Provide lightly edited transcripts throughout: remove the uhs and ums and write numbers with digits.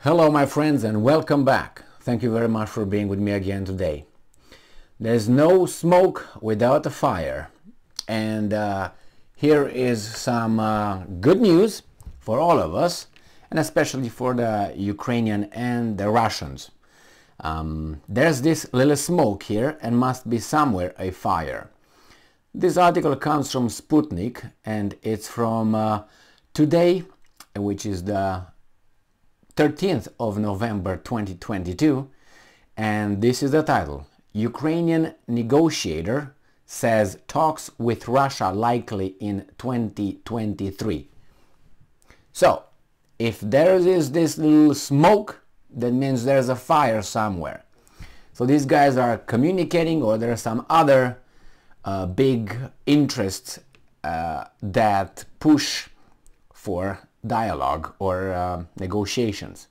Hello my friends and welcome back. Thank you very much for being with me again today. There's no smoke without a fire, and here is some good news for all of us, and especially for the Ukrainian and the Russians. There's this little smoke here and must be somewhere a fire. This article comes from Sputnik and it's from today, which is the 13th of November 2022, and this is the title: Ukrainian negotiator says talks with Russia likely in 2023. So, if there is this little smoke, that means there's a fire somewhere. So these guys are communicating, or there are some other big interests that push for dialogue or negotiations.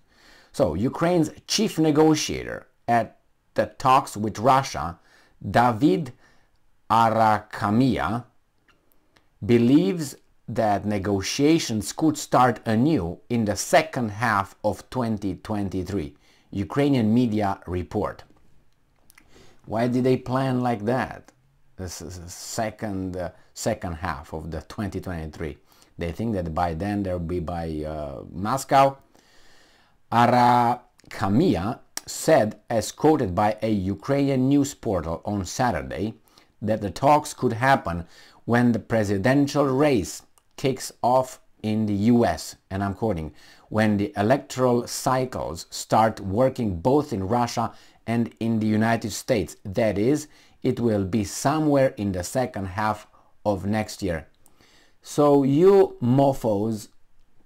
So Ukraine's chief negotiator at the talks with Russia, David Arakhamia, believes that negotiations could start anew in the second half of 2023, Ukrainian media report. Why did they plan like that? This is the second half of the 2023. They think that by then there will be by Moscow. Arakhamia said, as quoted by a Ukrainian news portal on Saturday, that the talks could happen when the presidential race kicks off in the US, and I'm quoting, when the electoral cycles start working both in Russia and in the United States. That is, it will be somewhere in the second half of next year. So you mofos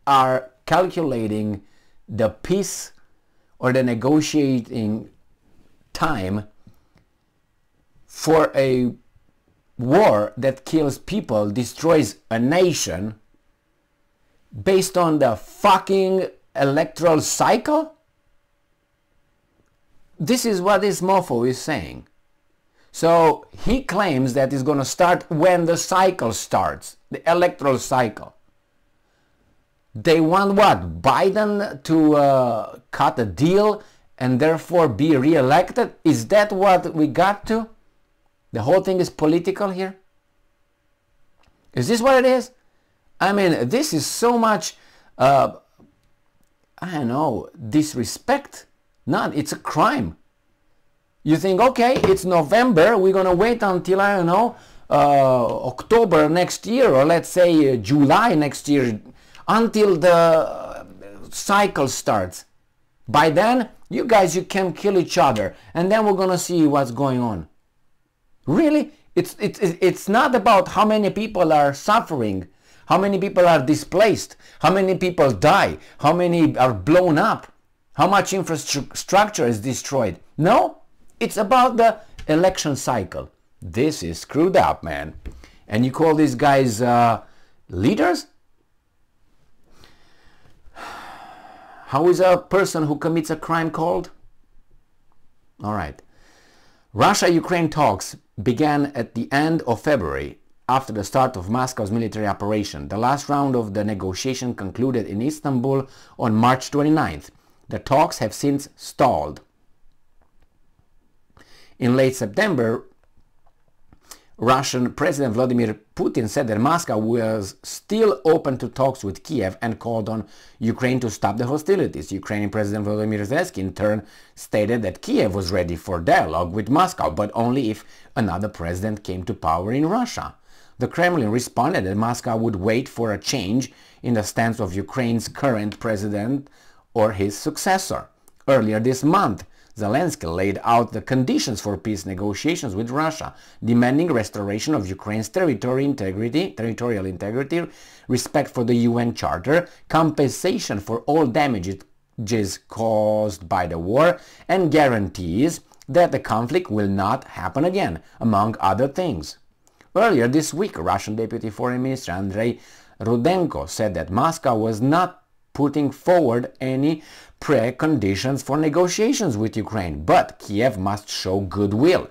are calculating the peace or the negotiating time for a war that kills people, destroys a nation, based on the fucking electoral cycle? This is what this mofo is saying. So he claims that it's going to start when the cycle starts, the electoral cycle. They want what? Biden to cut a deal and therefore be re-elected? Is that what we got to? The whole thing is political here? Is this what it is? I mean, this is so much, I don't know, disrespect. Not, it's a crime. You think, okay, it's November, we're going to wait until, I don't know, October next year, or let's say July next year, until the cycle starts. By then, you guys, you can kill each other, and then we're going to see what's going on. Really? It's not about how many people are suffering, how many people are displaced, how many people die, how many are blown up, how much infrastructure is destroyed. No, it's about the election cycle. This is screwed up, man. And you call these guys leaders? How is a person who commits a crime called? All right. Russia-Ukraine talks began at the end of February after the start of Moscow's military operation. The last round of the negotiation concluded in Istanbul on March 29th. The talks have since stalled. In late September, Russian President Vladimir Putin said that Moscow was still open to talks with Kiev and called on Ukraine to stop the hostilities. Ukrainian President Volodymyr Zelensky in turn stated that Kiev was ready for dialogue with Moscow, but only if another president came to power in Russia. The Kremlin responded that Moscow would wait for a change in the stance of Ukraine's current president or his successor. Earlier this month, Zelensky laid out the conditions for peace negotiations with Russia, demanding restoration of Ukraine's territorial integrity, respect for the UN Charter, compensation for all damages caused by the war, and guarantees that the conflict will not happen again, among other things. Earlier this week, Russian Deputy Foreign Minister Andrei Rudenko said that Moscow was not putting forward any preconditions for negotiations with Ukraine, but Kiev must show goodwill.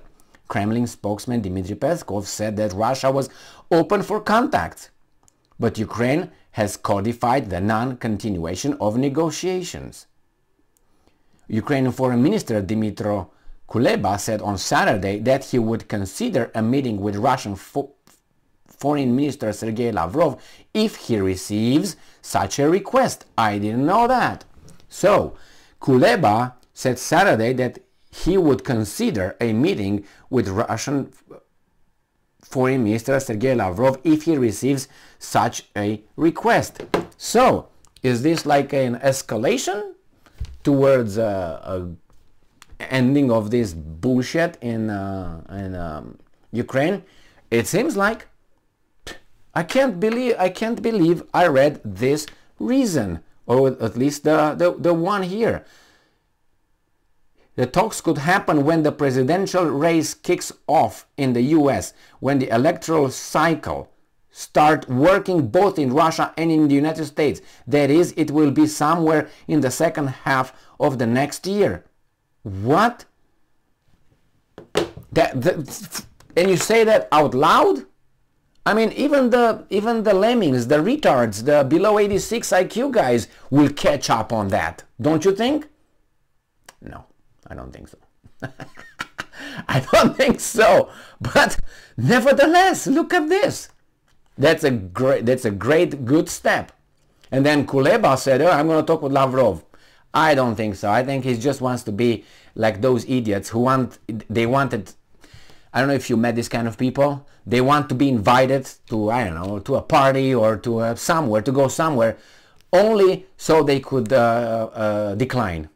Kremlin spokesman Dmitry Peskov said that Russia was open for contacts, but Ukraine has codified the non-continuation of negotiations. Ukrainian Foreign Minister Dmytro Kuleba said on Saturday that he would consider a meeting with Russian Foreign Minister Sergei Lavrov if he receives such a request. I didn't know that. So, Kuleba said Saturday that he would consider a meeting with Russian Foreign Minister Sergei Lavrov if he receives such a request. So, is this like an escalation towards a ending of this bullshit in Ukraine? It seems like. I can't believe I read this reason, or at least the one here. The talks could happen when the presidential race kicks off in the US, when the electoral cycle start working both in Russia and in the United States. That is, it will be somewhere in the second half of the next year. What? And you say that out loud? I mean, even the lemmings, the retards, the below 86 IQ guys will catch up on that. Don't you think? No, I don't think so. I don't think so. But nevertheless, look at this. That's a great good step. And then Kuleba said, "Oh, I'm going to talk with Lavrov." I don't think so. I think he just wants to be like those idiots who wanted. I don't know if you met this kind of people. They want to be invited to, I don't know, to a party or to somewhere, to go somewhere, only so they could decline.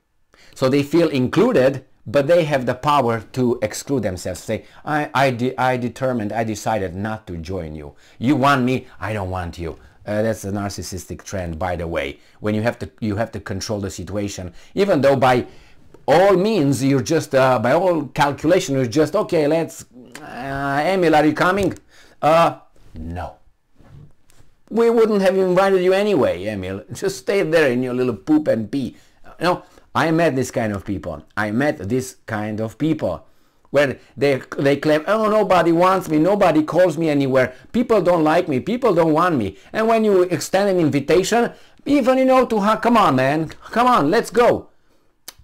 So they feel included, but they have the power to exclude themselves. Say, I decided not to join you. You want me, I don't want you. That's a narcissistic trend, by the way. When you have to control the situation, even though by all means you're just by all calculation you're just okay. Let's Emil, are you coming? No. We wouldn't have invited you anyway, Emil. Just stay there in your little poop and pee. No, I met this kind of people. I met this kind of people where they claim, oh, nobody wants me, nobody calls me anywhere, people don't like me, people don't want me. And when you extend an invitation, even, you know, come on, man, come on, let's go.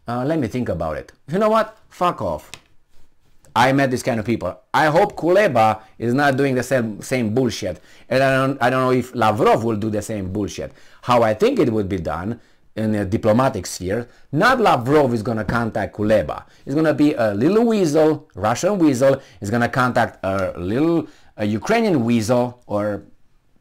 Let me think about it. You know what? Fuck off. I met this kind of people. I hope Kuleba is not doing the same bullshit. And I don't know if Lavrov will do the same bullshit. How I think it would be done in a diplomatic sphere, not Lavrov is going to contact Kuleba. It's going to be a little weasel, Russian weasel, is going to contact a Ukrainian weasel or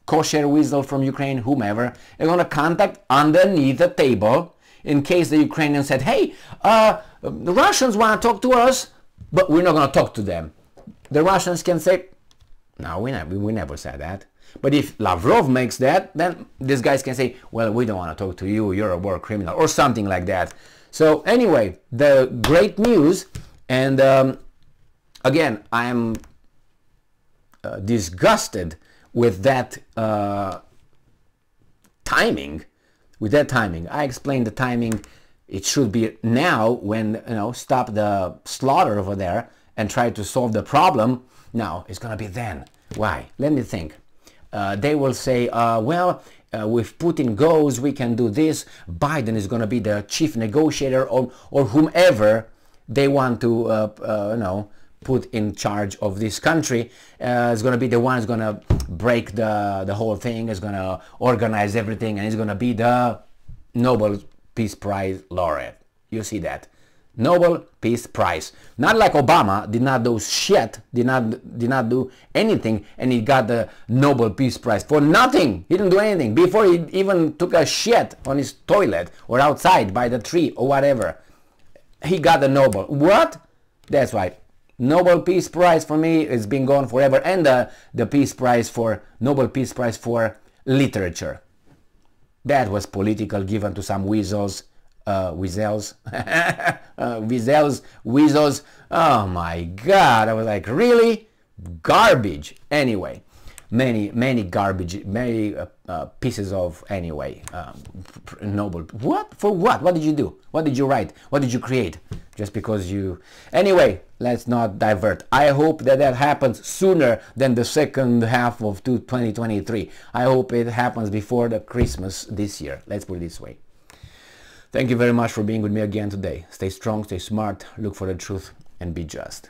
kosher weasel from Ukraine, whomever. They're going to contact underneath the table in case the Ukrainians said, hey, the Russians want to talk to us, but we're not going to talk to them. The Russians can say, no, we never said that. But if Lavrov makes that, then these guys can say, well, we don't want to talk to you, you're a war criminal, or something like that. So anyway, the great news, and again, I'm disgusted with that timing. I explained the timing. It should be now when, you know, stop the slaughter over there and try to solve the problem. No, it's going to be then. Why? Let me think. They will say, well, if Putin goes, we can do this. Biden is going to be the chief negotiator, or whomever they want to, you know, put in charge of this country. Is going to be the one who's going to break the whole thing, is going to organize everything, and he's going to be the Nobel Peace Prize laureate. You see that? Nobel Peace Prize. Not like Obama did not do shit, did not do anything, and he got the Nobel Peace Prize for nothing. He didn't do anything before he even took a shit on his toilet or outside by the tree or whatever. He got the Nobel. What? That's right. Nobel Peace Prize for me has been gone forever, and the Peace Prize for Nobel Peace Prize for literature. That was political, given to some weasels. Weasels. Oh my God, I was like, really? Garbage. Anyway, many garbage, many pieces of, anyway, Nobel. What? For what? What did you do? What did you write? What did you create? Just because you... Anyway, let's not divert. I hope that happens sooner than the second half of 2023. I hope it happens before the Christmas this year. Let's put it this way. Thank you very much for being with me again today. Stay strong, stay smart, look for the truth, and be just.